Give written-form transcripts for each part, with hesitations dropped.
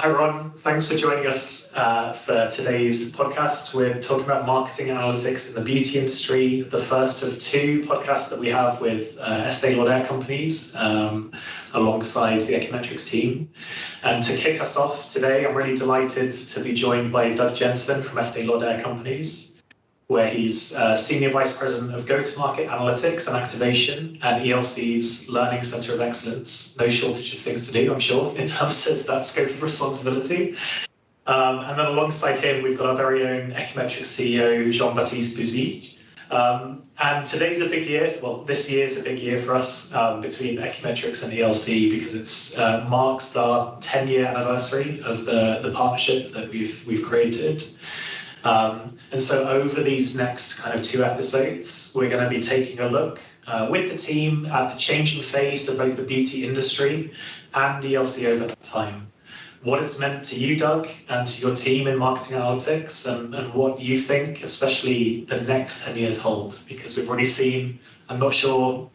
Hi, Ron. Thanks for joining us for today's podcast. We're talking about marketing analytics in the beauty industry, the first of two podcasts that we have with Estée Lauder Companies alongside the Ekimetrics team. And to kick us off today, I'm really delighted to be joined by Doug Jensen from Estée Lauder Companies, where he's Senior Vice President of Go-to-Market Analytics and Activation at ELC's Learning Center of Excellence. No shortage of things to do, I'm sure, in terms of that scope of responsibility. And then alongside him, we've got our very own Ekimetrics CEO, Jean-Baptiste Bouzige. And today's a big year. Well, this year is a big year for us between Ekimetrics and ELC because it's marks our 10-year anniversary of the partnership that we've created. And so over these next kind of two episodes, we're going to be taking a look with the team at the changing face of both the beauty industry and ELC over that time. What it's meant to you, Doug, and to your team in marketing analytics, and what you think, especially the next 10 years hold, because we've already seen, I'm not sure,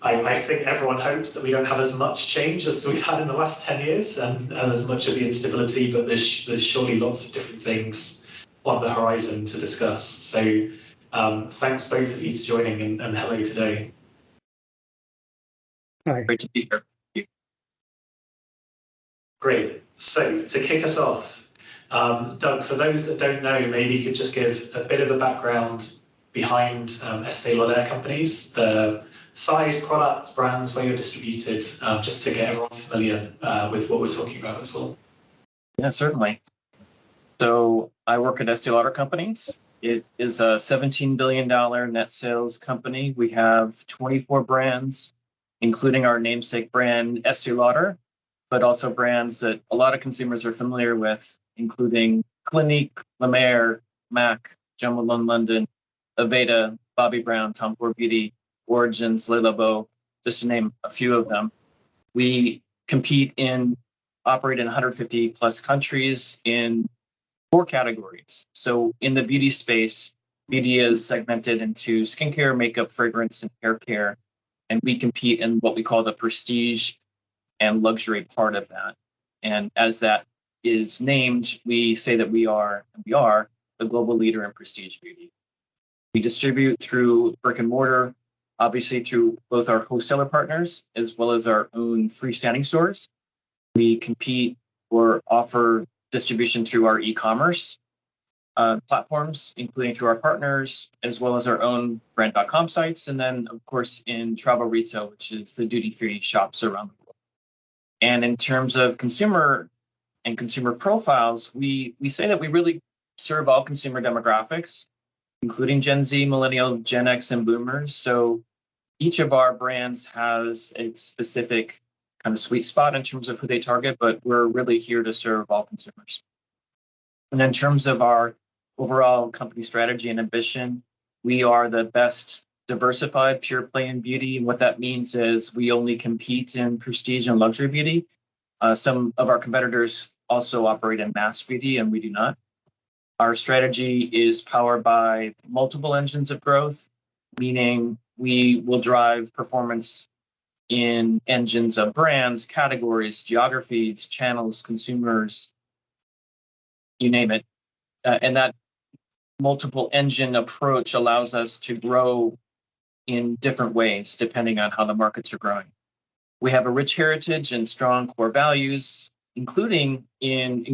I think everyone hopes that we don't have as much change as we've had in the last 10 years and as much of the instability, but there's surely lots of different things on the horizon to discuss. So thanks both of you for joining and hello today. Hi. Great to be here. Great. So to kick us off, Doug, for those that don't know, maybe you could just give a bit of a background behind Estée Lauder Companies, the size, products, brands, where you're distributed, just to get everyone familiar with what we're talking about as well. Yeah, certainly. So I work at Estée Lauder Companies. It is a $17 billion net sales company. We have 24 brands, including our namesake brand, Estée Lauder, but also brands that a lot of consumers are familiar with, including Clinique, La Mer, MAC, Jo Malone London, Aveda, Bobbi Brown, Tom Ford Beauty, Origins, Le Labo, just to name a few of them. We operate in 150 plus countries in 4 categories. So in the beauty space, beauty is segmented into skincare, makeup, fragrance, and hair care. And we compete in what we call the prestige and luxury part of that. And as that is named, we say that we are the global leader in prestige beauty. We distribute through brick and mortar, obviously through both our wholesaler partners as well as our own freestanding stores. We compete or offer distribution through our e-commerce platforms, including through our partners, as well as our own brand.com sites, and then, of course, in travel retail, which is the duty-free shops around the world. And in terms of consumer and consumer profiles, we say that we really serve all consumer demographics, including Gen Z, Millennial, Gen X, and Boomers. So each of our brands has a specific kind of sweet spot in terms of who they target, but we're really here to serve all consumers. And in terms of our overall company strategy and ambition, we are the best diversified pure play in beauty. And what that means is we only compete in prestige and luxury beauty. Some of our competitors also operate in mass beauty, and we do not. Our strategy is powered by multiple engines of growth, meaning we will drive performance in engines of brands, categories, geographies, channels, consumers, you name it. And that multiple engine approach allows us to grow in different ways, depending on how the markets are growing. We have a rich heritage and strong core values, including in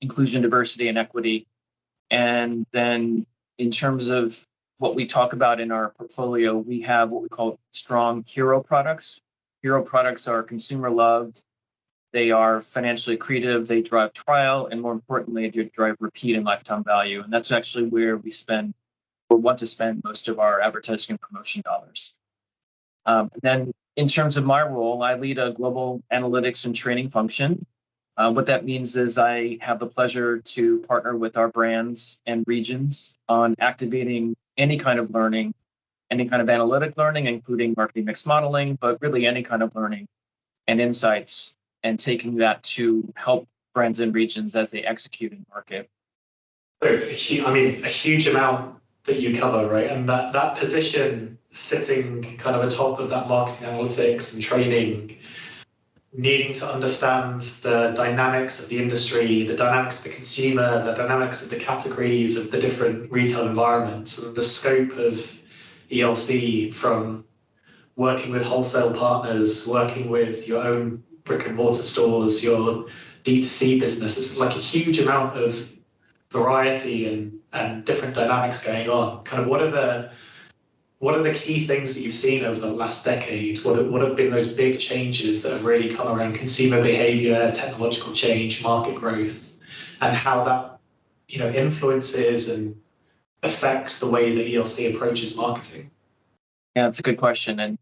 inclusion, diversity, and equity. And then in terms of what we talk about in our portfolio, we have what we call strong hero products. Hero products are consumer loved, they are financially accretive, they drive trial, and more importantly, they drive repeat and lifetime value. And that's actually where we spend or want to spend most of our advertising and promotion dollars. Then in terms of my role, I lead a global analytics and training function. What that means is I have the pleasure to partner with our brands and regions on activating any kind of learning, any kind of analytic learning, including marketing mix modeling, but really any kind of learning and insights, and taking that to help brands and regions as they execute in market. So, I mean, a huge amount that you cover, right? And that position sitting kind of atop of that marketing analytics and training, needing to understand the dynamics of the industry, the dynamics of the consumer, the dynamics of the categories of the different retail environments, and the scope of ELC from working with wholesale partners, working with your own brick and mortar stores, your D2C business. It's like a huge amount of variety and different dynamics going on. Kind of what are the key things that you've seen over the last decade? What have been those big changes that have really come around consumer behavior, technological change, market growth, and how that influences and affects the way that ELC approaches marketing? Yeah, it's a good question. And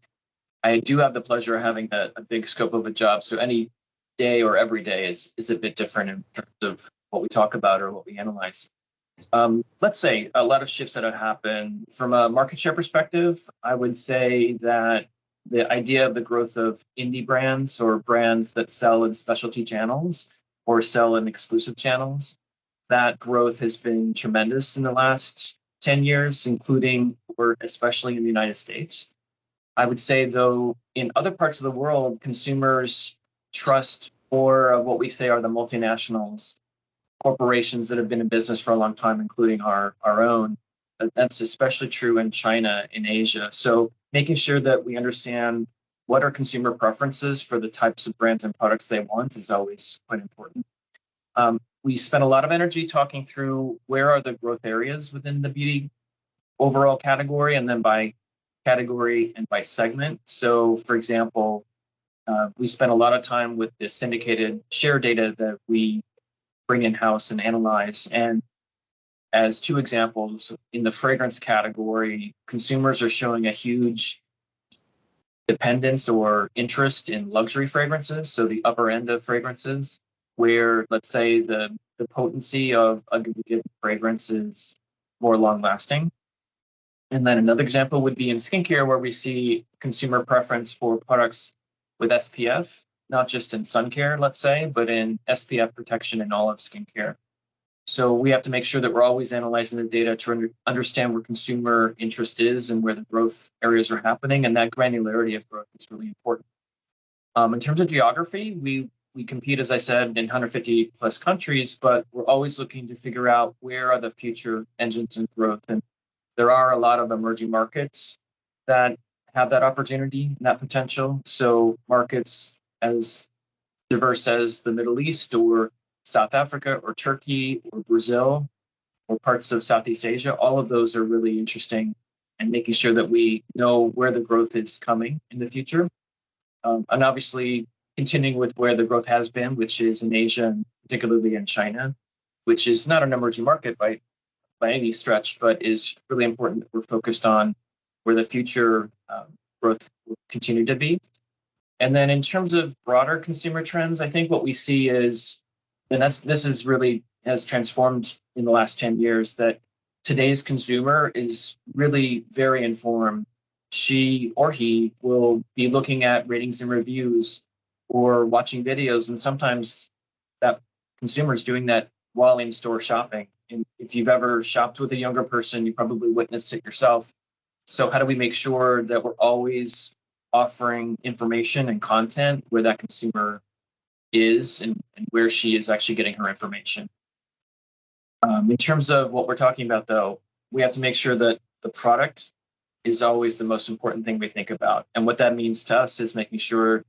I do have the pleasure of having a big scope of a job. So any day or every day is a bit different in terms of what we talk about or what we analyze. Let's say a lot of shifts that have happened from a market share perspective. I would say that the idea of the growth of indie brands or brands that sell in specialty channels or sell in exclusive channels, that growth has been tremendous in the last 10 years, including or especially in the United States. I would say, though, in other parts of the world, consumers trust more of what we say are the multinationals, corporations that have been in business for a long time, including our own. That's especially true in China, in Asia. So making sure that we understand what are consumer preferences for the types of brands and products they want is always quite important. We spent a lot of energy talking through where are the growth areas within the beauty overall category, and then by category and by segment. So, for example, we spent a lot of time with the syndicated share data that we bring in-house and analyze. And as two examples, in the fragrance category, consumers are showing a huge dependence or interest in luxury fragrances, so the upper end of fragrances, where, let's say, the potency of a given fragrance is more long-lasting. And then another example would be in skincare, where we see consumer preference for products with SPF, not just in sun care, let's say, but in SPF protection in all of skincare. So we have to make sure that we're always analyzing the data to understand where consumer interest is and where the growth areas are happening, and that granularity of growth is really important. In terms of geography, we compete, as I said, in 150 plus countries, but we're always looking to figure out where are the future engines of growth. And there are a lot of emerging markets that have that opportunity and that potential. So markets as diverse as the Middle East or South Africa or Turkey or Brazil or parts of Southeast Asia, all of those are really interesting, and making sure that we know where the growth is coming in the future. And obviously continuing with where the growth has been, which is in Asia, and particularly in China, which is not an emerging market by any stretch, but is really important that we're focused on where the future growth will continue to be. And then in terms of broader consumer trends, I think what we see is, and this is really has transformed in the last 10 years, that today's consumer is really very informed. She or he will be looking at ratings and reviews or watching videos, and sometimes that consumer is doing that while in store shopping. And if you've ever shopped with a younger person, you probably witnessed it yourself. So how do we make sure that we're always offering information and content where that consumer is and where she is actually getting her information? In terms of what we're talking about, though, we have to make sure that the product is always the most important thing we think about. And what that means to us is making sure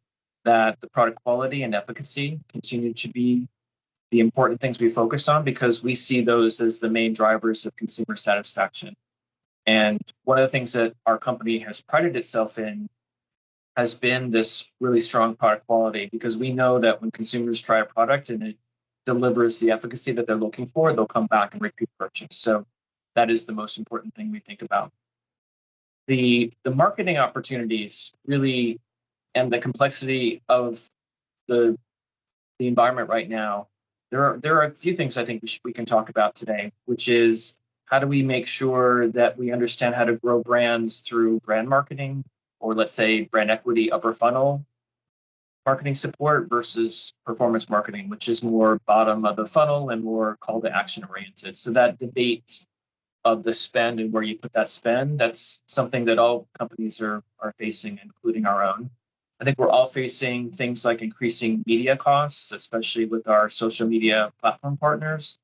that the product quality and efficacy continue to be the important things we focus on, because we see those as the main drivers of consumer satisfaction. And one of the things that our company has prided itself in has been this really strong product quality, because we know that when consumers try a product and it delivers the efficacy that they're looking for, they'll come back and repeat purchase. So that is the most important thing we think about. The marketing opportunities really, and the complexity of the environment right now, there are a few things I think we can talk about today, which is how do we make sure that we understand how to grow brands through brand marketing, or let's say brand equity upper funnel marketing support versus performance marketing, which is more bottom of the funnel and more call to action oriented. So that debate of the spend and where you put that spend, that's something that all companies are facing, including our own. I think we're all facing things like increasing media costs, especially with our social media platform partners.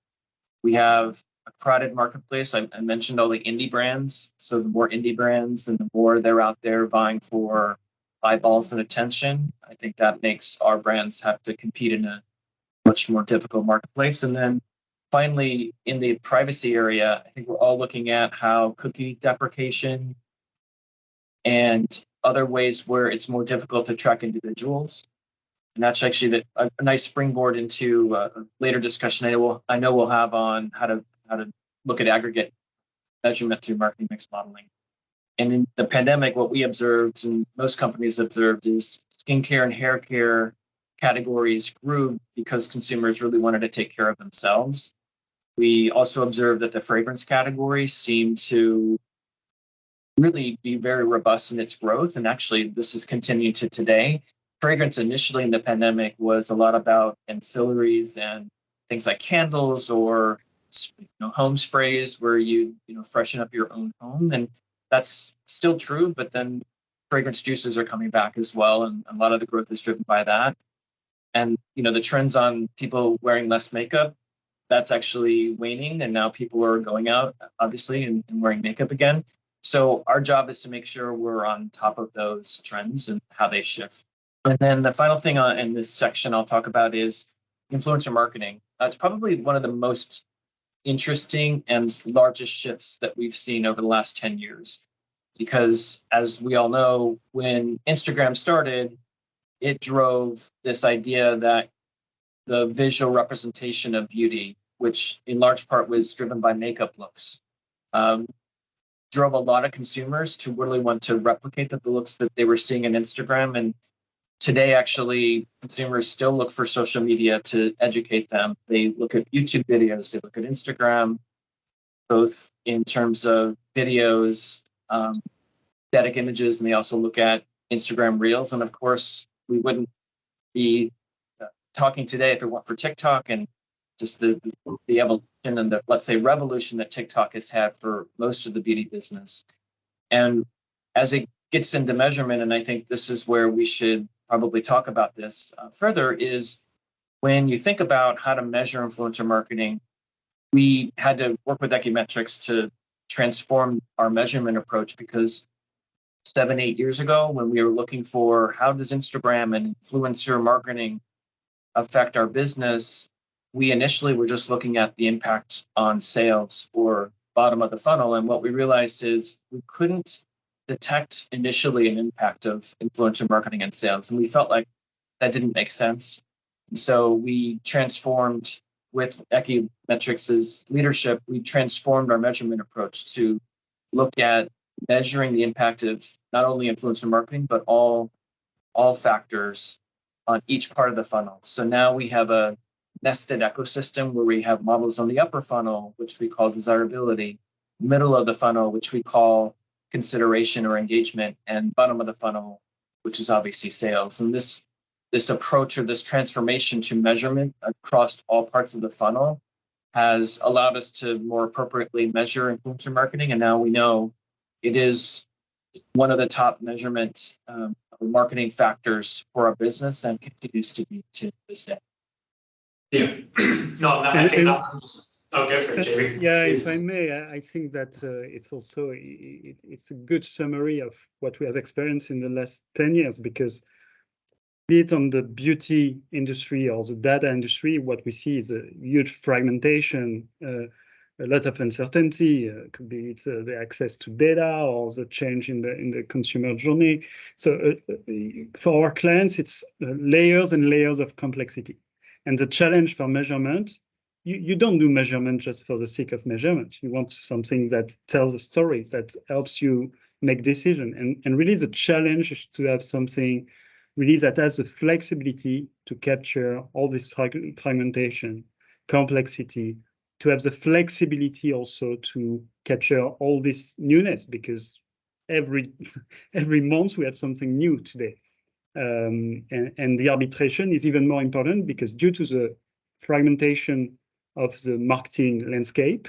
We have a crowded marketplace. I mentioned all the indie brands. So the more indie brands and the more they're out there vying for eyeballs and attention, I think that makes our brands have to compete in a much more difficult marketplace. And then finally, in the privacy area, I think we're all looking at how cookie deprecation and other ways where it's more difficult to track individuals. And that's actually a nice springboard into a later discussion I know we'll have on how to look at aggregate measurement through marketing mix modeling. And in the pandemic, what we observed and most companies observed is skincare and hair care categories grew because consumers really wanted to take care of themselves. We also observed that the fragrance category seemed to really be very robust in its growth. And actually, this has continued to today. Fragrance initially in the pandemic was a lot about ancillaries and things like candles or home sprays where you freshen up your own home. And that's still true, but then fragrance juices are coming back as well. And a lot of the growth is driven by that. And, the trends on people wearing less makeup, that's actually waning. And now people are going out, obviously, and wearing makeup again. So our job is to make sure we're on top of those trends and how they shift. And then the final thing in this section I'll talk about is influencer marketing. It's probably one of the most interesting and largest shifts that we've seen over the last 10 years. Because as we all know, when Instagram started, it drove this idea that the visual representation of beauty, which in large part was driven by makeup looks, drove a lot of consumers to really want to replicate the looks that they were seeing on Instagram. And today, actually, consumers still look for social media to educate them. They look at YouTube videos, they look at Instagram, both in terms of videos, static images, and they also look at Instagram Reels. And of course, we wouldn't be talking today if it weren't for TikTok and just the evolution and the, let's say, revolution that TikTok has had for most of the beauty business. And as it gets into measurement, and I think this is where we should probably talk about this further, is when you think about how to measure influencer marketing, we had to work with Ekimetrics to transform our measurement approach because 7-8 years ago, when we were looking for how does Instagram and influencer marketing affect our business, we initially were just looking at the impact on sales or bottom of the funnel. And what we realized is we couldn't detect initially an impact of influencer marketing and sales. And we felt like that didn't make sense. And so we transformed with Ekimetrics' leadership, we transformed our measurement approach to look at measuring the impact of not only influencer marketing, but all factors on each part of the funnel. So now we have a nested ecosystem where we have models on the upper funnel, which we call desirability, middle of the funnel, which we call consideration or engagement, and bottom of the funnel, which is obviously sales. And this approach or this transformation to measurement across all parts of the funnel has allowed us to more appropriately measure influencer marketing. And now we know it is one of the top measurement marketing factors for our business and continues to be to this day. Yeah. No, I think that comes. Oh, go for it, Jamie. Yeah, if I may, I think that it's also it's a good summary of what we have experienced in the last 10 years, because be it on the beauty industry or the data industry, what we see is a huge fragmentation, a lot of uncertainty. Could be it's the access to data or the change in the consumer journey. So for our clients, it's layers and layers of complexity. And the challenge for measurement, you don't do measurement just for the sake of measurement. You want something that tells a story, that helps you make decision. And really the challenge is to have something really that has the flexibility to capture all this fragmentation, complexity, to have the flexibility also to capture all this newness, because every month we have something new today. And the arbitration is even more important because due to the fragmentation of the marketing landscape,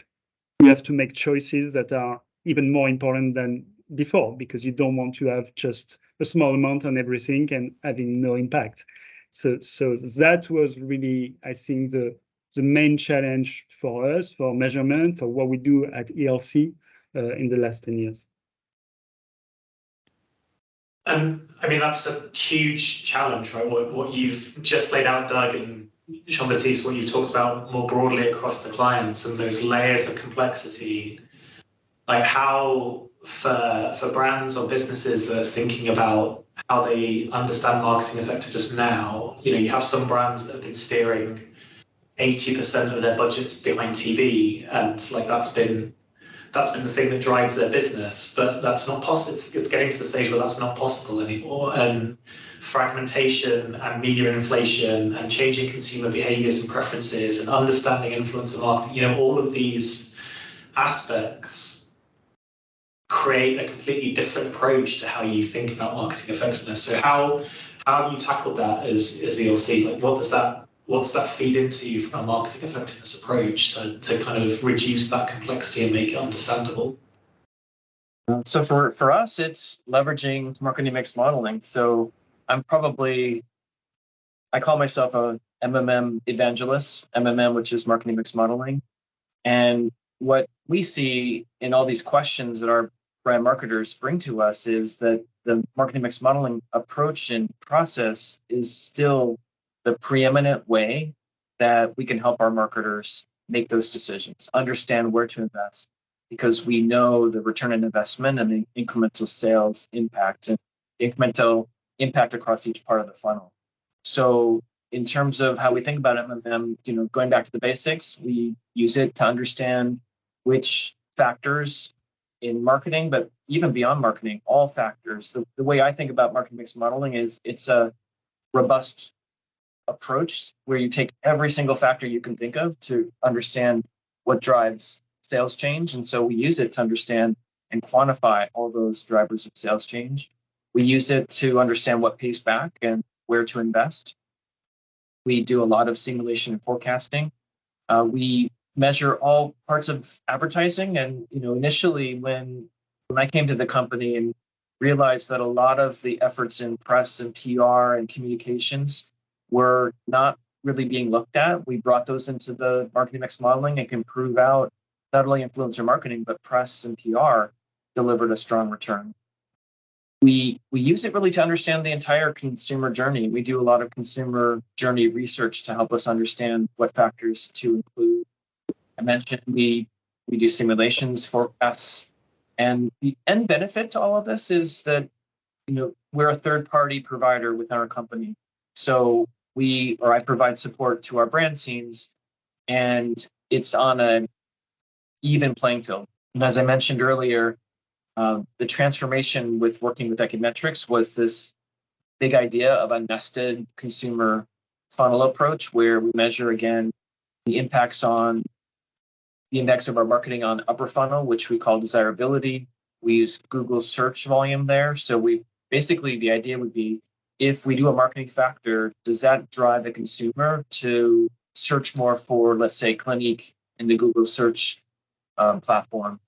we have to make choices that are even more important than before, because you don't want to have just a small amount on everything and having no impact. So that was really, I think, the main challenge for us, for measurement, for what we do at ELC in the last 10 years. And I mean, that's a huge challenge, right? What you've just laid out, Doug, and Jean-Baptiste, what you've talked about more broadly across the clients and those layers of complexity, like how for brands or businesses that are thinking about how they understand marketing effectiveness now, you have some brands that have been steering 80% of their budgets behind TV, and like that's been the thing that drives their business, but that's not possible. It's getting to the stage where that's not possible anymore. And fragmentation and media inflation and changing consumer behaviors and preferences and understanding influencer marketing, all of these aspects create a completely different approach to how you think about marketing effectiveness. So how have you tackled that as ELC? Like what does that feed into from a marketing effectiveness approach to kind of reduce that complexity and make it understandable? So for us, it's leveraging marketing mix modeling. So I call myself a MMM evangelist, MMM, which is marketing mix modeling. And what we see in all these questions that our brand marketers bring to us is that the marketing mix modeling approach and process is still the preeminent way that we can help our marketers make those decisions, understand where to invest, because we know the return on investment and the incremental sales impact and incremental impact across each part of the funnel. So in terms of how we think about MMM, going back to the basics, we use it to understand which factors in marketing, but even beyond marketing, all factors. The way I think about marketing mix modeling is it's a robust approach where you take every single factor you can think of to understand what drives sales change. And so we use it to understand and quantify all those drivers of sales change. We use it to understand what pays back and where to invest. We do a lot of simulation and forecasting. We measure all parts of advertising. And, initially when I came to the company and realized that a lot of the efforts in press and PR and communications were not really being looked at, we brought those into the marketing mix modeling and can prove out not only influencer marketing, but press and PR delivered a strong return. We use it really to understand the entire consumer journey. We do a lot of consumer journey research to help us understand what factors to include. I mentioned we do simulations, forecasts, and the end benefit to all of this is that we're a third-party provider within our company. So I provide support to our brand teams, and it's on an even playing field. And as I mentioned earlier, the transformation with working with Ekimetrics was this big idea of a nested consumer funnel approach where we measure, again, the impacts on the index of our marketing on upper funnel, which we call desirability. We use Google search volume there. So the idea would be, if we do a marketing factor, does that drive a consumer to search more for, let's say, Clinique in the Google search platform?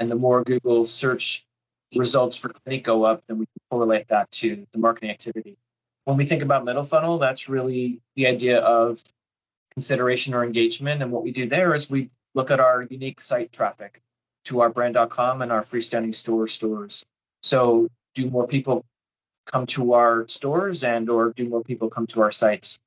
And the more Google search results for Clinique go up, then we can correlate that to the marketing activity. When we think about middle funnel, that's really the idea of consideration or engagement. And what we do there is we look at our unique site traffic to our brand.com and our freestanding stores. So do more people come to our stores or do more people come to our sites?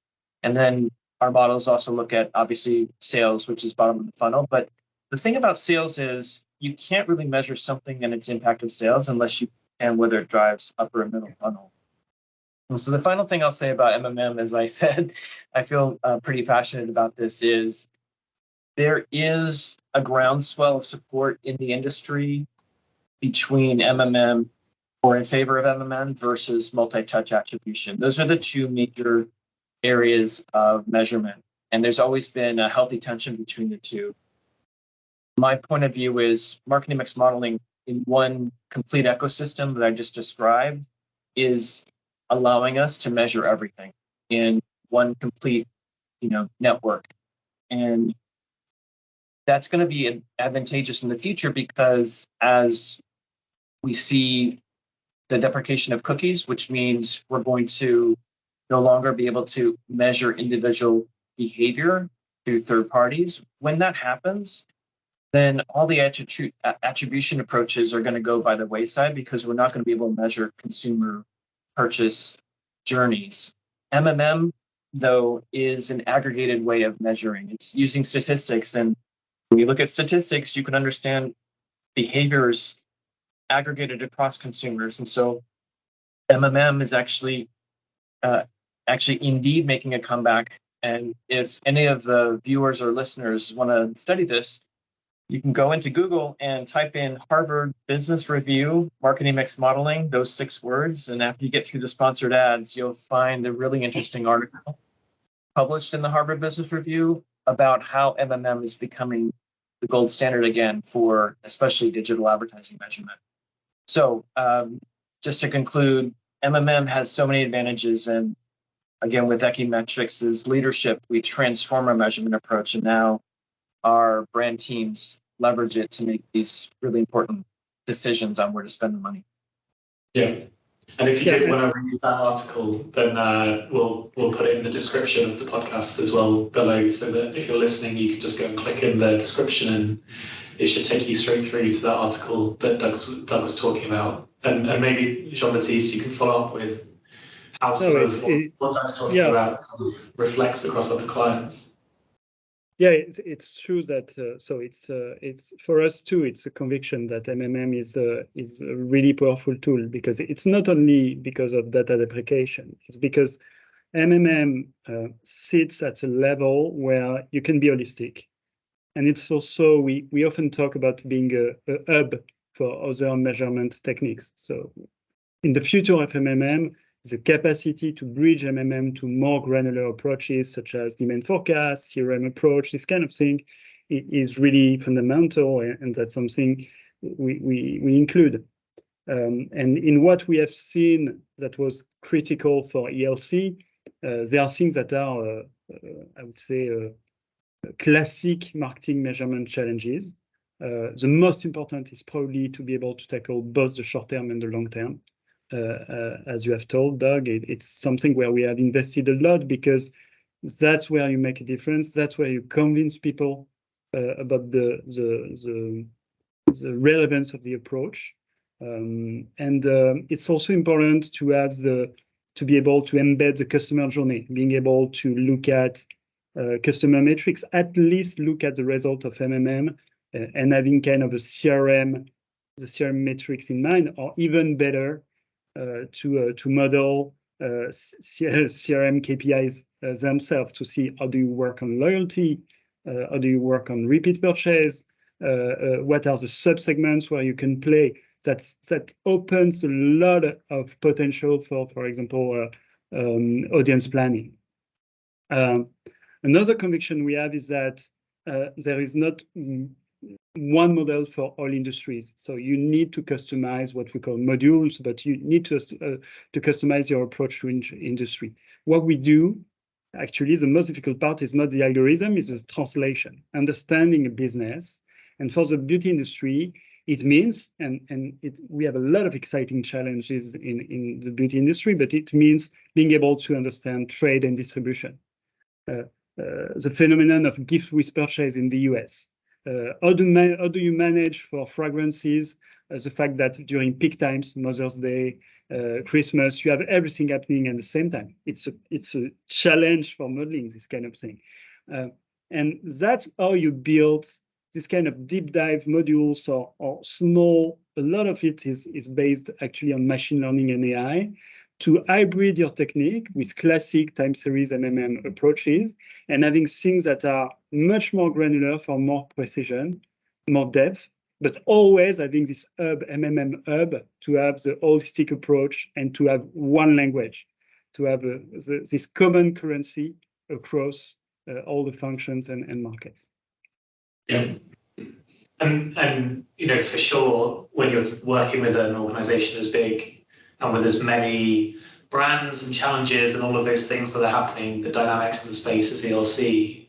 And then our models also look at, obviously, sales, which is bottom of the funnel. But the thing about sales is you can't really measure something and its impact of sales unless you can whether it drives upper and middle funnel. And so the final thing I'll say about MMM, as I said, I feel pretty passionate about this, is there is a groundswell of support in the industry between MMM or in favor of MMM versus multi-touch attribution. Those are the two major areas of measurement. And there's always been a healthy tension between the two. My point of view is marketing mix modeling in one complete ecosystem that I just described is allowing us to measure everything in one complete, network. And that's going to be advantageous in the future because as We see the deprecation of cookies, which means we're going to no longer be able to measure individual behavior through third parties. When that happens, then all the attribution approaches are going to go by the wayside because we're not going to be able to measure consumer purchase journeys. MMM, though, is an aggregated way of measuring. It's using statistics. And when you look at statistics, you can understand behaviors aggregated across consumers. And so MMM is actually indeed making a comeback. And if any of the viewers or listeners want to study this, you can go into Google and type in Harvard Business Review, marketing mix modeling, those 6 words. And after you get through the sponsored ads, you'll find a really interesting article published in the Harvard Business Review about how MMM is becoming the gold standard again for especially digital advertising measurement. So just to conclude, MMM has so many advantages. And again, with Ekimetrics' leadership, we transform our measurement approach. And now our brand teams leverage it to make these really important decisions on where to spend the money. Yeah. And if you did want to read that article, then we'll put it in the description of the podcast as well below, so that if you're listening, you can just go and click in the description and it should take you straight through to that article that Doug was talking about. And maybe, Jean-Baptiste, you can follow up with how some of what Doug's talking about sort of reflects across other clients. Yeah, it's true that it's for us too. It's a conviction that MMM is a really powerful tool, because it's not only because of data deprecation. It's because MMM sits at a level where you can be holistic, and it's also we often talk about being a hub for other measurement techniques. So in the future of MMM, the capacity to bridge MMM to more granular approaches, such as demand forecast, CRM approach, this kind of thing, is really fundamental, and that's something we include. And in what we have seen that was critical for ELC, there are things that are, I would say, classic marketing measurement challenges. The most important is probably to be able to tackle both the short term and the long term. As you have told, Doug, it's something where we have invested a lot, because that's where you make a difference. That's where you convince people about the relevance of the approach, and it's also important to have to be able to embed the customer journey, being able to look at customer metrics, at least look at the result of MMM, and having kind of the CRM metrics in mind, or even better, to model CRM KPIs themselves, to see how do you work on loyalty, how do you work on repeat purchase, what are the subsegments where you can play. That opens a lot of potential for example, audience planning. Another conviction we have is that there is not one model for all industries. So you need to customize what we call modules, but you need to customize your approach to industry. What we do, actually, the most difficult part is not the algorithm, it's the translation, understanding a business. And for the beauty industry, it means, we have a lot of exciting challenges in the beauty industry, but it means being able to understand trade and distribution. The phenomenon of gift with purchase in the US. How do you manage for fragrances the fact that during peak times, Mother's Day, Christmas, you have everything happening at the same time? It's a challenge for modeling this kind of thing, and that's how you build this kind of deep dive modules or small. A lot of it is based actually on machine learning and AI, to hybrid your technique with classic time series MMM approaches, and having things that are much more granular for more precision, more depth, but always having this MMM hub to have the holistic approach and to have one language, to have this common currency across all the functions and markets. Yeah. And for sure, when you're working with an organization as big and with as many brands and challenges and all of those things that are happening, the dynamics in the space as ELC,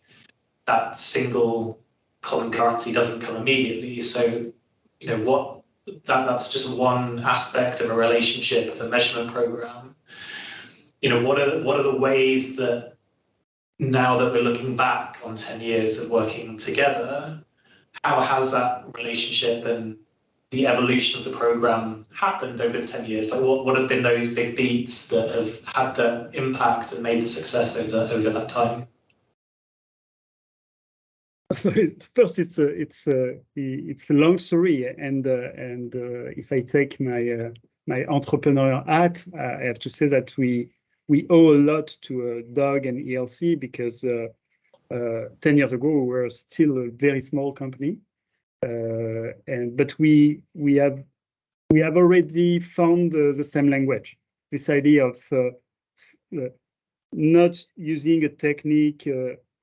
that single common currency doesn't come immediately. So, what that's just one aspect of a relationship, of a measurement program. What are the ways that, now that we're looking back on 10 years of working together, how has that relationship and the evolution of the program happened over the 10 years? Like what have been those big beats that have had the impact and made the success over that time? So first, it's a long story, and if I take my entrepreneur hat, I have to say that we owe a lot to Doug and ELC, because 10 years ago we were still a very small company, but we have already found the same language. This idea of not using a technique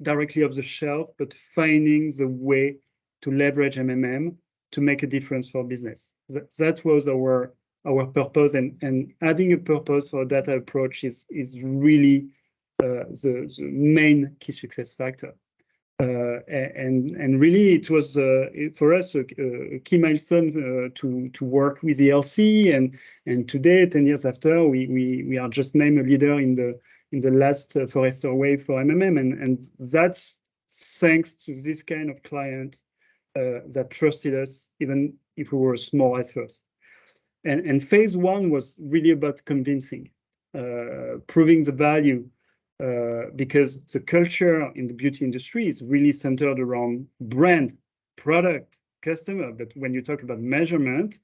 directly off the shelf, but finding the way to leverage MMM to make a difference for business. That was our purpose, and having a purpose for a data approach is really the main key success factor. And really, it was for us a key milestone to work with ELC, and today, 10 years after, we are just named a leader in the last Forrester Wave for MMM, and that's thanks to this kind of client that trusted us, even if we were small at first. And phase one was really about convincing, proving the value, because the culture in the beauty industry is really centered around brand, product, customer. But when you talk about measurement,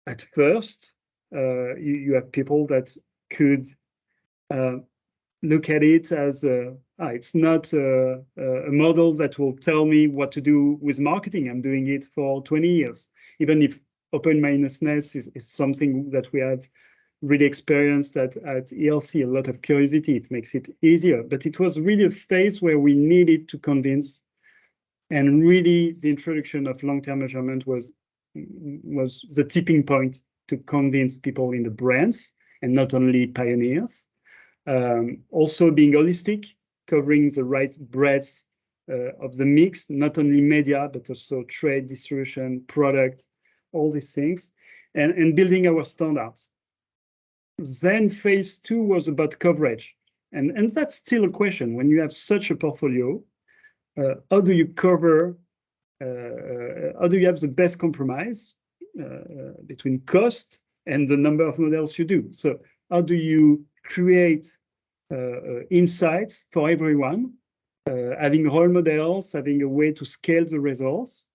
at first, you have people that could look at it as it's not a model that will tell me what to do with marketing. I'm doing it for 20 years, even if open-mindedness is something that we have really experienced at ELC, a lot of curiosity. It makes it easier. But it was really a phase where we needed to convince, and really the introduction of long-term measurement was the tipping point to convince people in the brands, and not only pioneers. Also being holistic, covering the right breadth of the mix, not only media, but also trade, distribution, product, all these things, and building our standards. Then phase two was about coverage. And that's still a question. When you have such a portfolio, how do you cover, how do you have the best compromise between cost and the number of models you do? So how do you create insights for everyone, having role models, having a way to scale the results,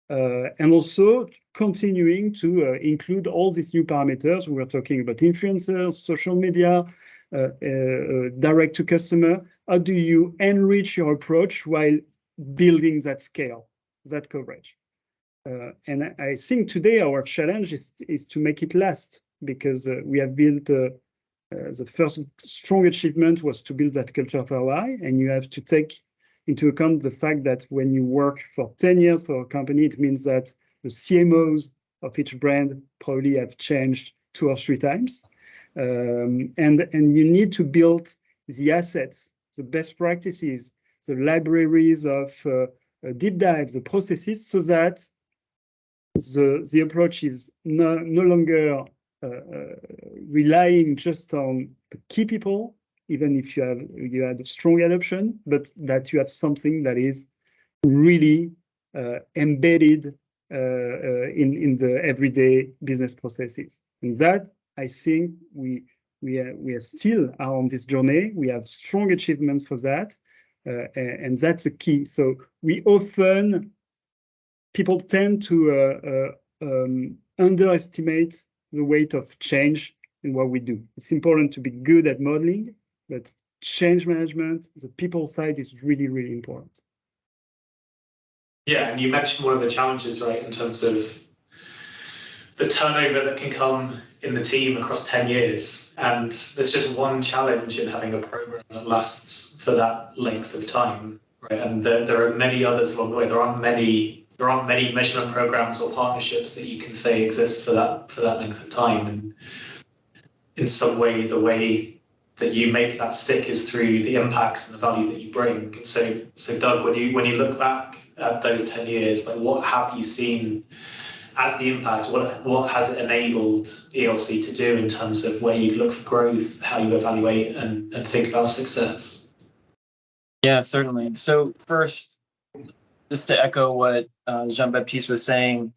and also continuing to include all these new parameters. We were talking about influencers, social media, direct to customer. How do you enrich your approach while building that scale, that coverage? And I think today our challenge is to make it last, because we have built the first strong achievement was to build that culture of ROI, and you have to take into account the fact that when you work for 10 years for a company, it means that the CMOs of each brand probably have changed 2 or 3 times. And you need to build the assets, the best practices, the libraries of deep dives, the processes, so that the approach is no longer relying just on the key people, even if you had a strong adoption, but that you have something that is really embedded in the everyday business processes. And that, I think, we are still on this journey. We have strong achievements for that, and that's a key. So people tend to underestimate the weight of change in what we do. It's important to be good at modeling, but change management, the people side, is really, really important. Yeah, and you mentioned one of the challenges, right, in terms of the turnover that can come in the team across 10 years. And there's just one challenge in having a program that lasts for that length of time, right? And there are many others along the way. There aren't many measurement programs or partnerships that you can say exist for that length of time. And in some way, the way that you make that stick is through the impact and the value that you bring. And so Doug, when you look back at those 10 years, like what have you seen as the impact, what has it enabled ELC to do in terms of where you look for growth, how you evaluate and think about success? Yeah, certainly. So first, just to echo what Jean-Baptiste was saying,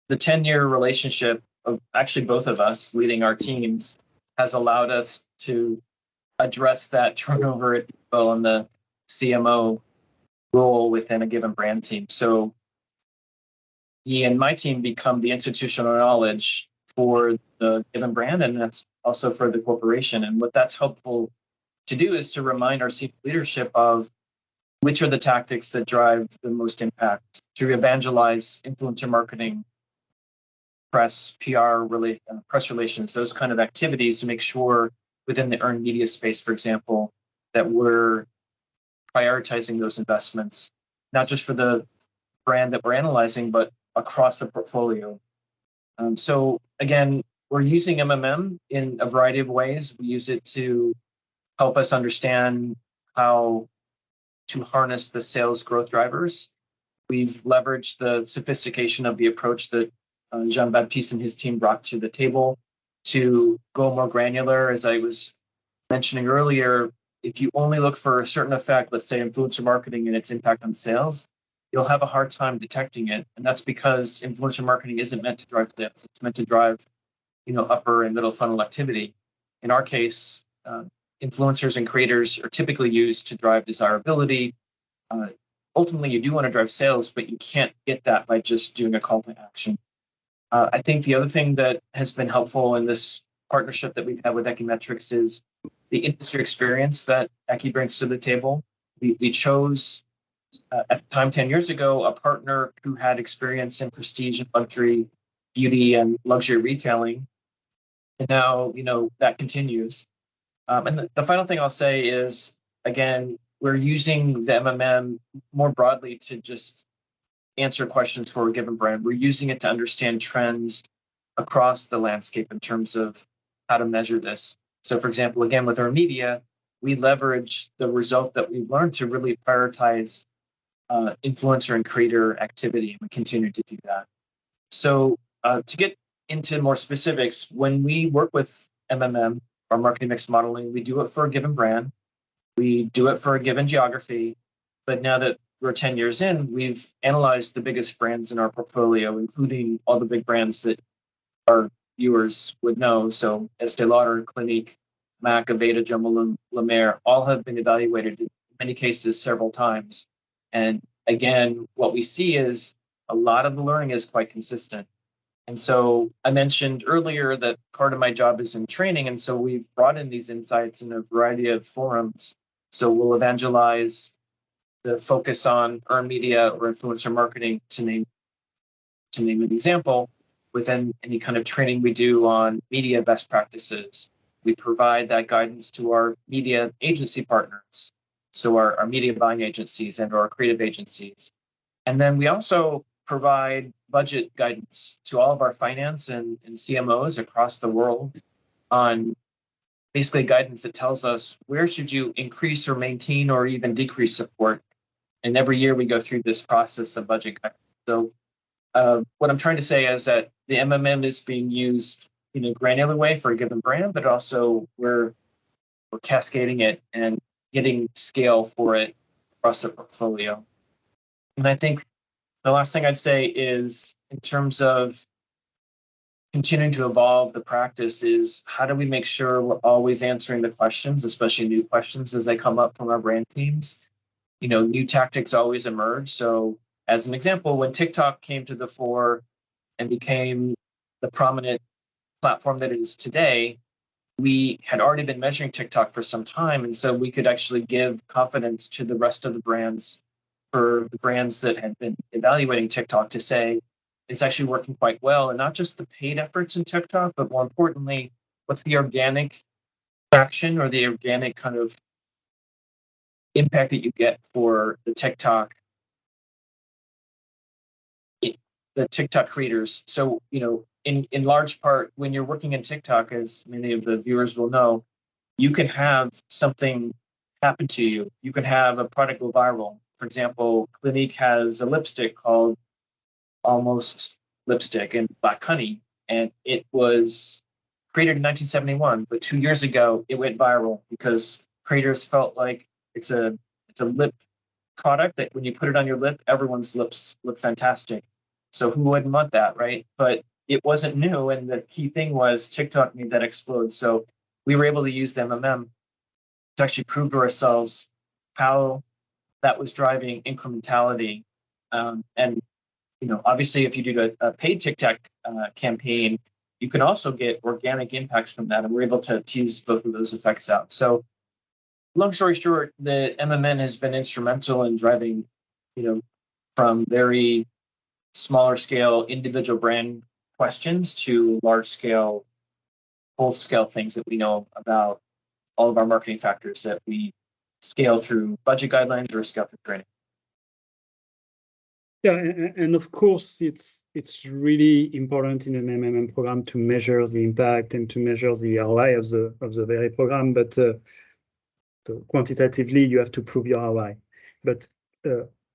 the 10-year relationship of actually both of us leading our teams has allowed us to address that turnover, if you will, in the CMO role within a given brand team. So he and my team become the institutional knowledge for the given brand, and that's also for the corporation. And what that's helpful to do is to remind our senior leadership of which are the tactics that drive the most impact, to evangelize influencer marketing, press, PR, press relations, those kind of activities to make sure within the earned media space, for example, that we're prioritizing those investments, not just for the brand that we're analyzing, but across the portfolio. So again, we're using MMM in a variety of ways. We use it to help us understand how to harness the sales growth drivers. We've leveraged the sophistication of the approach that Jean-Baptiste and his team brought to the table to go more granular. As I was mentioning earlier, if you only look for a certain effect, let's say influencer marketing and its impact on sales, you'll have a hard time detecting it. And that's because influencer marketing isn't meant to drive sales. It's meant to drive, upper and middle funnel activity. In our case, influencers and creators are typically used to drive desirability. Ultimately, you do want to drive sales, but you can't get that by just doing a call to action. I think the other thing that has been helpful in this partnership that we've had with Ekimetrics is the industry experience that Eki brings to the table. We chose, at the time 10 years ago, a partner who had experience in prestige and luxury, beauty and luxury retailing. And now, that continues. And the final thing I'll say is, again, we're using the MMM more broadly to just answer questions for a given brand. We're using it to understand trends across the landscape in terms of how to measure this. So, for example, again, with our media, we leverage the result that we've learned to really prioritize influencer and creator activity, and we continue to do that. So, to get into more specifics, when we work with MMM, our marketing mix modeling, we do it for a given brand, we do it for a given geography, but now that we're 10 years in, we've analyzed the biggest brands in our portfolio, including all the big brands that our viewers would know. So Estée Lauder, Clinique, MAC, Aveda, Jumbo, La Mer, all have been evaluated in many cases several times. And again, what we see is a lot of the learning is quite consistent. And so I mentioned earlier that part of my job is in training. And so we've brought in these insights in a variety of forums. So we'll evangelize the focus on earned media or influencer marketing, to name an example, within any kind of training we do on media best practices. We provide that guidance to our media agency partners, so our media buying agencies and our creative agencies. And then we also provide budget guidance to all of our finance and CMOs across the world on basically guidance that tells us where should you increase or maintain or even decrease support. And every year we go through this process of budget guidance. So what I'm trying to say is that the MMM is being used in a granular way for a given brand, but also we're cascading it and getting scale for it across the portfolio. And I think the last thing I'd say is, in terms of continuing to evolve the practice, is how do we make sure we're always answering the questions, especially new questions as they come up from our brand teams. New tactics always emerge. So as an example, when TikTok came to the fore and became the prominent platform that it is today, we had already been measuring TikTok for some time. And so we could actually give confidence to the rest of the brands, for the brands that had been evaluating TikTok, to say it's actually working quite well. And not just the paid efforts in TikTok, but more importantly, what's the organic traction or the organic kind of impact that you get for the TikTok creators. So, in large part, when you're working in TikTok, as many of the viewers will know, you can have something happen to you. You can have a product go viral. For example, Clinique has a lipstick called Almost lipstick and Black Honey, and it was created in 1971, but 2 years ago it went viral because creators felt like it's a lip product that when you put it on your lip, everyone's lips look fantastic. So who wouldn't want that, right? But it wasn't new, and the key thing was TikTok made that explode. So we were able to use the MMM to actually prove to ourselves how that was driving incrementality. And obviously, if you do a paid TikTok campaign, you can also get organic impacts from that, and we're able to tease both of those effects out. So, long story short, the MMN has been instrumental in driving, from very smaller scale individual brand questions to large scale, full scale things that we know about all of our marketing factors that we scale through budget guidelines or scale through training. Yeah, and of course, it's really important in an MMM program to measure the impact and to measure the ROI of the very program. But so quantitatively, you have to prove your ROI. But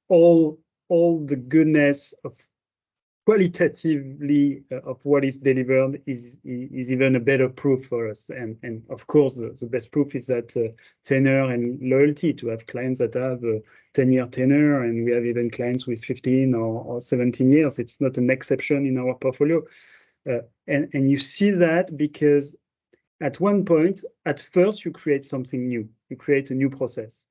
all the goodness of qualitatively of what is delivered is even a better proof for us. And of course, the best proof is that tenure and loyalty, to have clients that have a 10-year tenure, and we have even clients with 15 or 17 years. It's not an exception in our portfolio. And you see that because at one point, at first, you create something new. You create a new process.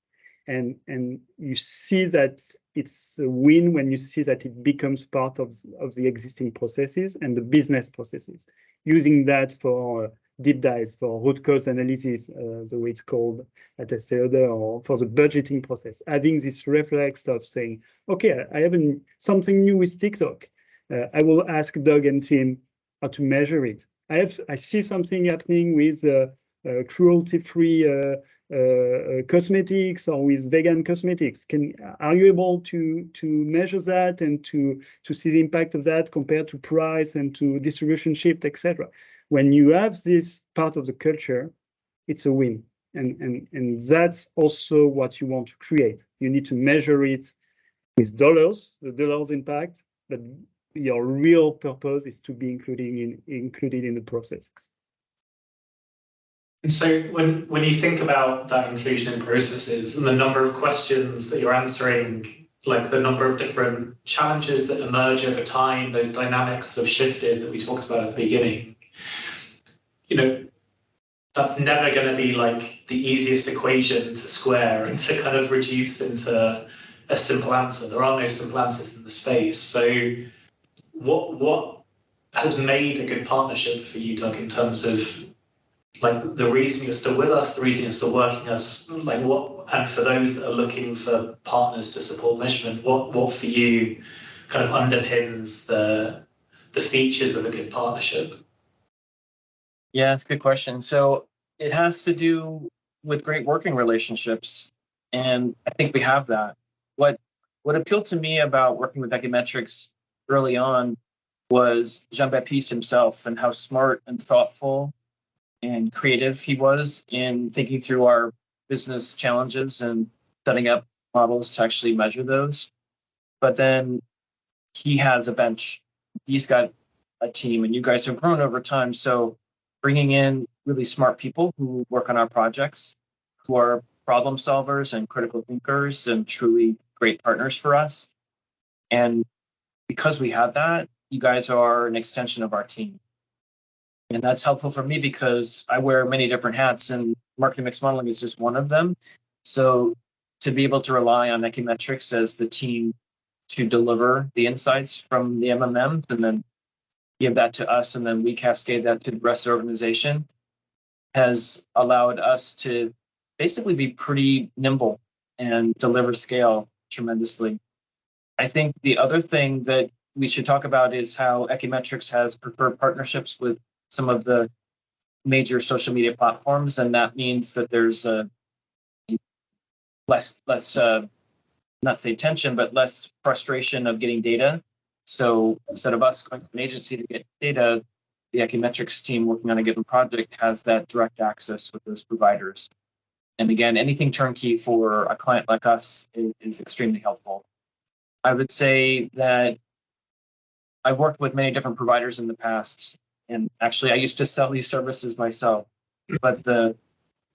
And you see that it's a win when you see that it becomes part of the existing processes and the business processes. Using that for deep dives, for root cause analysis, the way it's called at Estée Lauder, or for the budgeting process. Having this reflex of saying, okay, I have something new with TikTok. I will ask Doug and Tim how to measure it. I see something happening with cruelty-free cosmetics or with vegan cosmetics. Are you able to measure that and to see the impact of that compared to price and to distribution shift, etc.? When you have this part of the culture, it's a win. And that's also what you want to create. You need to measure it with dollars, the dollars impact, but your real purpose is to be included in the processes. And so when you think about that inclusion in processes and the number of questions that you're answering, like the number of different challenges that emerge over time, those dynamics that have shifted that we talked about at the beginning, that's never going to be like the easiest equation to square and to kind of reduce into a simple answer. There are no simple answers in the space. So what has made a good partnership for you, Doug, in terms of like the reason you're still with us, the reason you're still working us, like what, and for those that are looking for partners to support measurement, what for you kind of underpins the features of a good partnership? Yeah, that's a good question. So it has to do with great working relationships, and I think we have that. What appealed to me about working with Ekimetrics early on was Jean-Baptiste himself and how smart and thoughtful and creative he was in thinking through our business challenges and setting up models to actually measure those. But then he has a bench. He's got a team, and you guys have grown over time. So bringing in really smart people who work on our projects, who are problem solvers and critical thinkers and truly great partners for us. And because we have that, you guys are an extension of our team. And that's helpful for me because I wear many different hats, and marketing mix modeling is just one of them. So to be able to rely on Ekimetrics as the team to deliver the insights from the MMMs and then give that to us, and then we cascade that to the rest of the organization, has allowed us to basically be pretty nimble and deliver scale tremendously. I think the other thing that we should talk about is how Ekimetrics has preferred partnerships with some of the major social media platforms, and that means that there's less not say tension, but less frustration of getting data. So instead of us going to an agency to get data, the Ekimetrics team working on a given project has that direct access with those providers. And again, anything turnkey for a client like us is extremely helpful. I would say that I've worked with many different providers in the past, and actually I used to sell these services myself, but the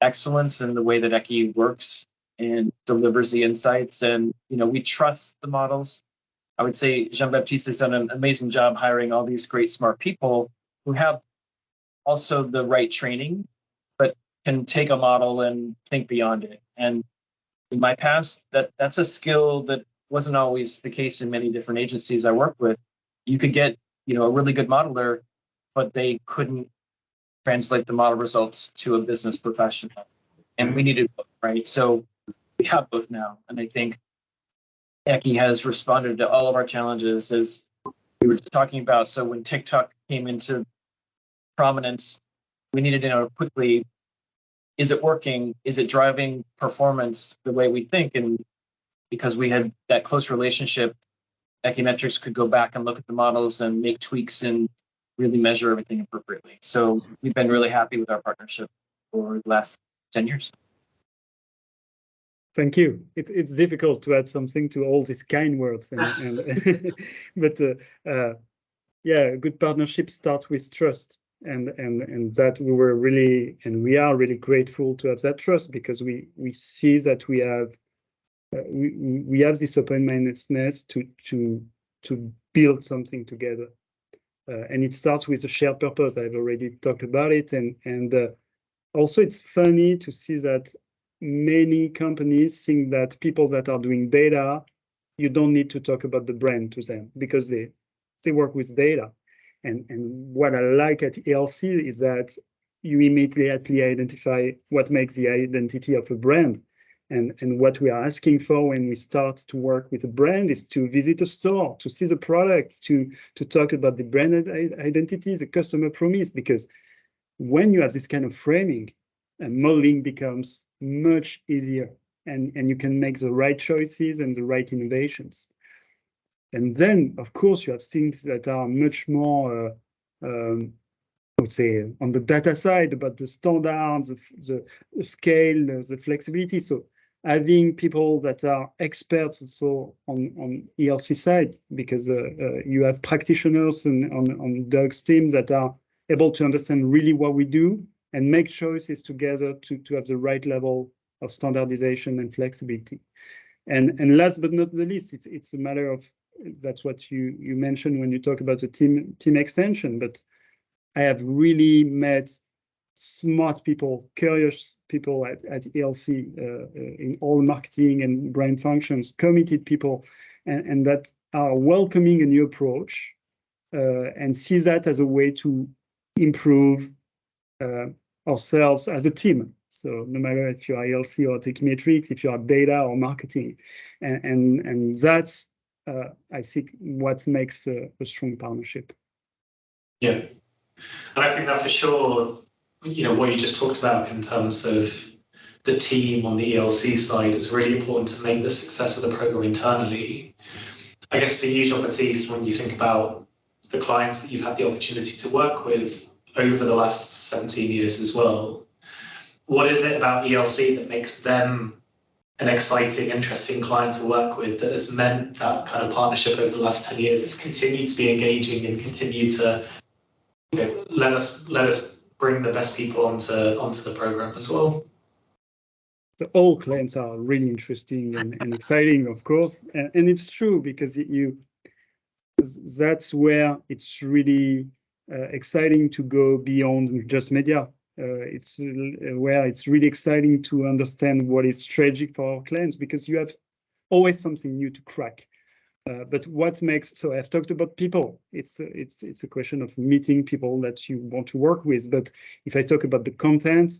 excellence in the way that Eki works and delivers the insights, and we trust the models. I would say Jean-Baptiste has done an amazing job hiring all these great smart people who have also the right training, but can take a model and think beyond it. And in my past, that's a skill that wasn't always the case in many different agencies I worked with. You could get a really good modeler, but they couldn't translate the model results to a business professional. And we needed both, right? So we have both now. And I think Eki has responded to all of our challenges, as we were just talking about. So when TikTok came into prominence, we needed to know quickly, is it working? Is it driving performance the way we think? And because we had that close relationship, Ekimetrics could go back and look at the models and make tweaks and really measure everything appropriately. So we've been really happy with our partnership for the last 10 years. Thank you. It's difficult to add something to all these kind words, but yeah, a good partnership starts with trust, and that we are really grateful to have that trust, because we see that we have this open-mindedness to build something together, and it starts with a shared purpose. I've already talked about it, and also it's funny to see that many companies think that people that are doing data, you don't need to talk about the brand to them, because they work with data. And what I like at ELC is that you immediately identify what makes the identity of a brand. And what we are asking for when we start to work with a brand is to visit a store, to see the product, to talk about the brand identity, the customer promise, because when you have this kind of framing, modeling becomes much easier, and you can make the right choices and the right innovations. And then, of course, you have things that are much more, I would say, on the data side, about the standards, the scale, the flexibility. So having people that are experts also on ELC side, because you have practitioners on Doug's team that are able to understand really what we do and make choices together to have the right level of standardization and flexibility. And last but not the least, it's a matter of, that's what you mentioned when you talk about the team extension, but I have really met smart people, curious people at ELC in all marketing and brand functions, committed people, and that are welcoming a new approach and see that as a way to improve ourselves as a team. So no matter if you are ELC or Ekimetrics, if you are data or marketing, and that's I think what makes a strong partnership. Yeah, and I think that for sure, what you just talked about in terms of the team on the ELC side is really important to make the success of the program internally. I guess for you, Jean-Baptiste, when you think about the clients that you've had the opportunity to work with over the last 17 years as well, what is it about ELC that makes them an exciting, interesting client to work with, that has meant that kind of partnership over the last 10 years has continued to be engaging and continue to let us bring the best people onto the program as well? So all clients are really interesting and exciting, of course, and it's true, because that's where it's really exciting to go beyond just media. It's where it's really exciting to understand what is strategic for our clients, because you have always something new to crack. But what makes, so I've talked about people. It's a question of meeting people that you want to work with. But if I talk about the content,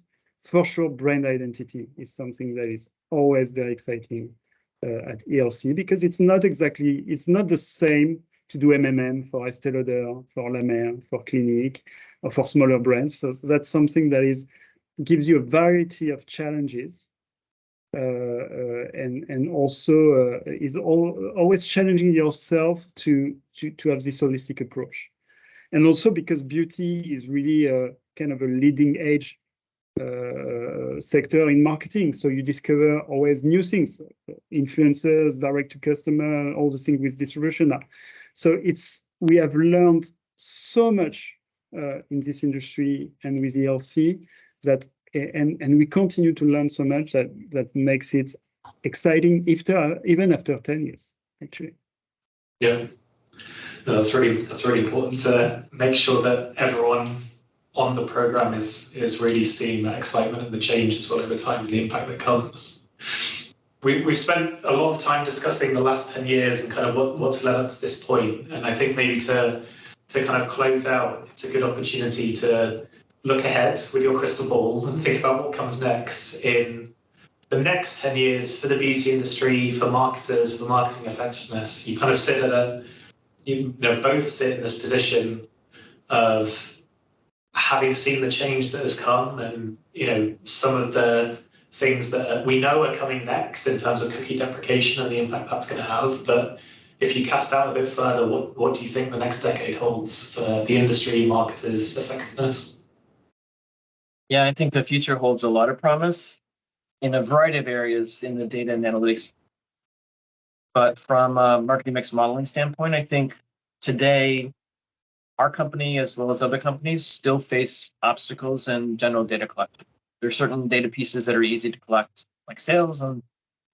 for sure, brand identity is something that is always very exciting at ELC, because it's not the same to do MMM for Estée Lauder, for La Mer, for Clinique, or for smaller brands. So that's something that gives you a variety of challenges, and also is always challenging yourself to have this holistic approach. And also because beauty is really kind of a leading edge sector in marketing. So you discover always new things, influencers, direct to customer, all the things with distribution. So we have learned so much in this industry and with ELC that, and we continue to learn so much that makes it exciting even after 10 years, actually. Yeah, no, that's really important to make sure that everyone on the program is really seeing that excitement and the change as well over time and the impact that comes. We've spent a lot of time discussing the last 10 years and kind of what's led up to this point. And I think maybe to kind of close out, it's a good opportunity to look ahead with your crystal ball and think about what comes next in the next 10 years for the beauty industry, for marketers, for marketing effectiveness. You kind of sit both sit in this position of having seen the change that has come and, some of the things that we know are coming next in terms of cookie deprecation and the impact that's going to have. But if you cast out a bit further, what do you think the next decade holds for the industry, marketers, effectiveness? Yeah, I think the future holds a lot of promise in a variety of areas in the data and analytics. But from a marketing mix modeling standpoint, I think today our company, as well as other companies, still face obstacles in general data collection. There are certain data pieces that are easy to collect, like sales, and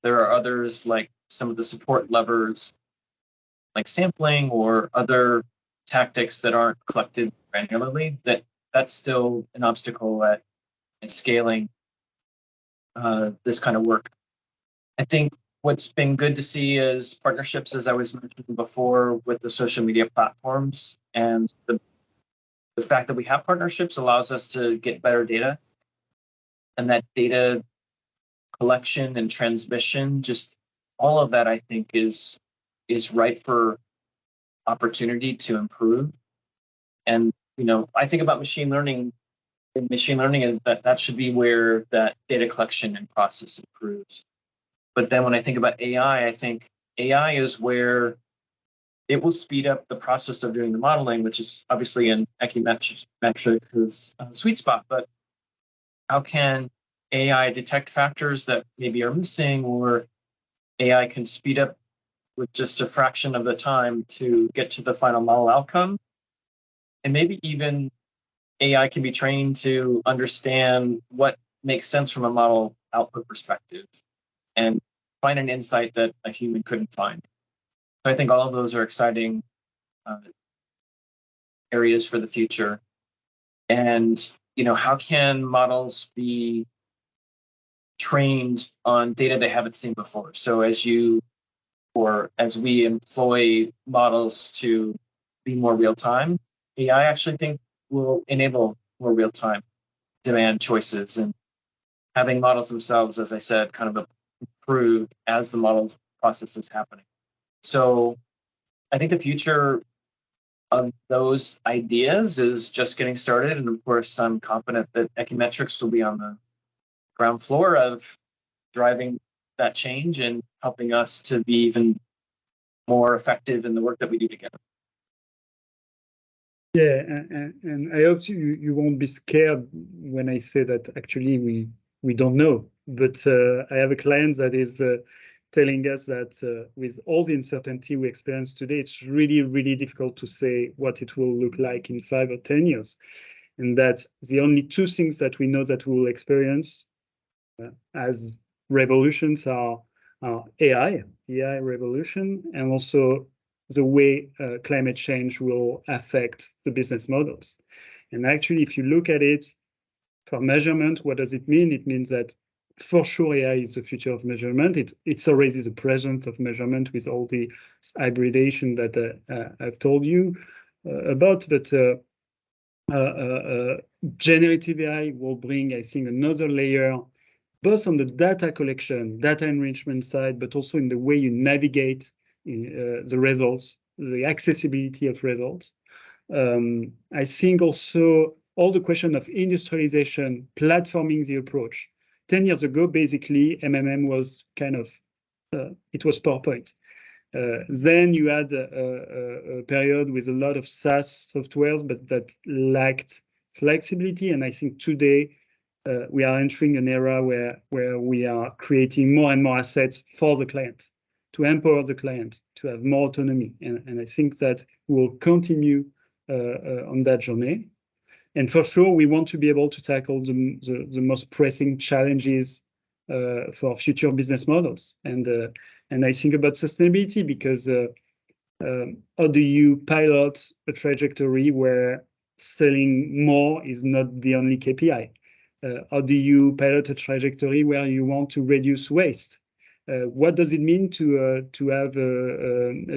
there are others, like some of the support levers, like sampling or other tactics that aren't collected granularly. That's still an obstacle at scaling this kind of work. I think what's been good to see is partnerships, as I was mentioning before, with the social media platforms, and the fact that we have partnerships allows us to get better data, and that data collection and transmission, just all of that, I think is ripe for opportunity to improve. And I think about machine learning. Machine learning is that should be where that data collection and process improves. But then when I think about AI, I think AI is where it will speed up the process of doing the modeling, which is obviously in Ekimetrics' sweet spot. But how can AI detect factors that maybe are missing, or AI can speed up with just a fraction of the time to get to the final model outcome? And maybe even AI can be trained to understand what makes sense from a model output perspective and find an insight that a human couldn't find. So I think all of those are exciting areas for the future. And, how can models be trained on data they haven't seen before? So as we employ models to be more real time, AI actually think will enable more real time demand choices, and having models themselves, as I said, kind of improve as the model process is happening. So I think the future of those ideas is just getting started. And of course, I'm confident that Ekimetrics will be on the ground floor of driving that change and helping us to be even more effective in the work that we do together. Yeah, and I hope you won't be scared when I say that actually we don't know. But I have a client that is telling us that with all the uncertainty we experience today, it's really, really difficult to say what it will look like in 5 or 10 years. And that the only two things that we know that we will experience as revolutions are AI revolution, and also the way climate change will affect the business models. And actually, if you look at it for measurement, what does it mean? It means that for sure AI is the future of measurement. It's already the presence of measurement with all the hybridation that I've told you about. But generative AI will bring, I think, another layer, both on the data collection, data enrichment side, but also in the way you navigate the results, the accessibility of results. I think also all the question of industrialization, platforming the approach. 10 years ago, basically, MMM was kind of, it was PowerPoint. Then you had a period with a lot of SaaS softwares, but that lacked flexibility. And I think today we are entering an era where we are creating more and more assets for the client. to empower the client, to have more autonomy. And I think that we'll continue on that journey. And for sure, we want to be able to tackle the most pressing challenges for future business models. And I think about sustainability because how do you pilot a trajectory where selling more is not the only KPI? How do you pilot a trajectory where you want to reduce waste? What does it mean to have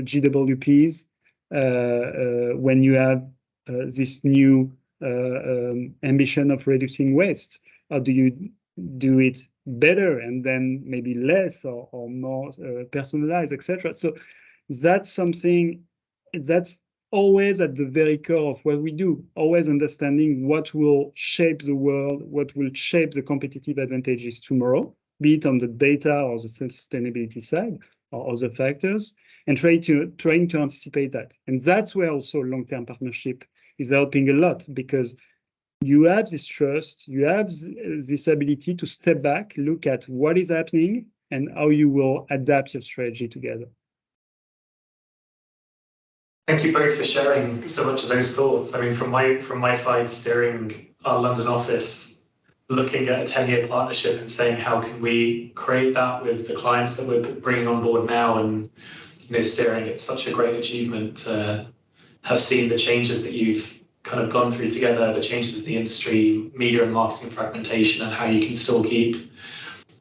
GWPs when you have this new ambition of reducing waste? How do you do it better and then maybe less or more personalized, etc.? So that's something that's always at the very core of what we do, always understanding what will shape the world, what will shape the competitive advantages tomorrow, be it on the data or the sustainability side or other factors, and trying to anticipate that. And that's where also long-term partnership is helping a lot, because you have this trust, you have this ability to step back, look at what is happening and how you will adapt your strategy together. Thank you both for sharing so much of those thoughts. I mean, from my side, steering our London office, looking at a 10-year partnership and saying, how can we create that with the clients that we're bringing on board now? And steering, it's such a great achievement to have seen the changes that you've kind of gone through together, the changes in the industry, media and marketing fragmentation, and how you can still keep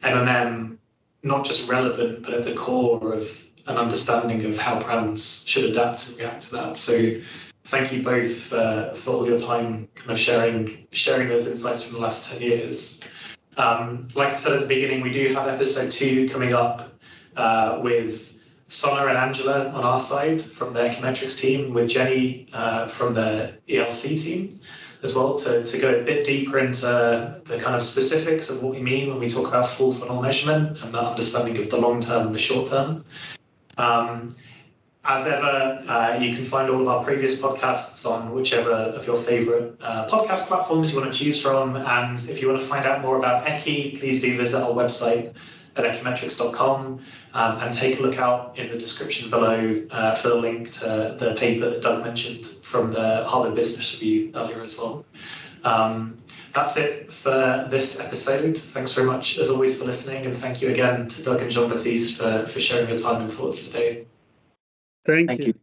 M&M not just relevant, but at the core of an understanding of how brands should adapt and react to that. So thank you both for all your time kind of sharing those insights from the last 10 years. Like I said at the beginning, we do have episode 2 coming up with Sonna and Angela on our side from the Ekimetrics team, with Jenny from the ELC team as well, to go a bit deeper into the kind of specifics of what we mean when we talk about full funnel measurement and that understanding of the long term and the short term. As ever, you can find all of our previous podcasts on whichever of your favorite podcast platforms you want to choose from. And if you want to find out more about Eki, please do visit our website at ekimetrics.com and take a look out in the description below for the link to the paper that Doug mentioned from the Harvard Business Review earlier as well. That's it for this episode. Thanks very much, as always, for listening. And thank you again to Doug and Jean-Baptiste for sharing your time and thoughts today. Thank you.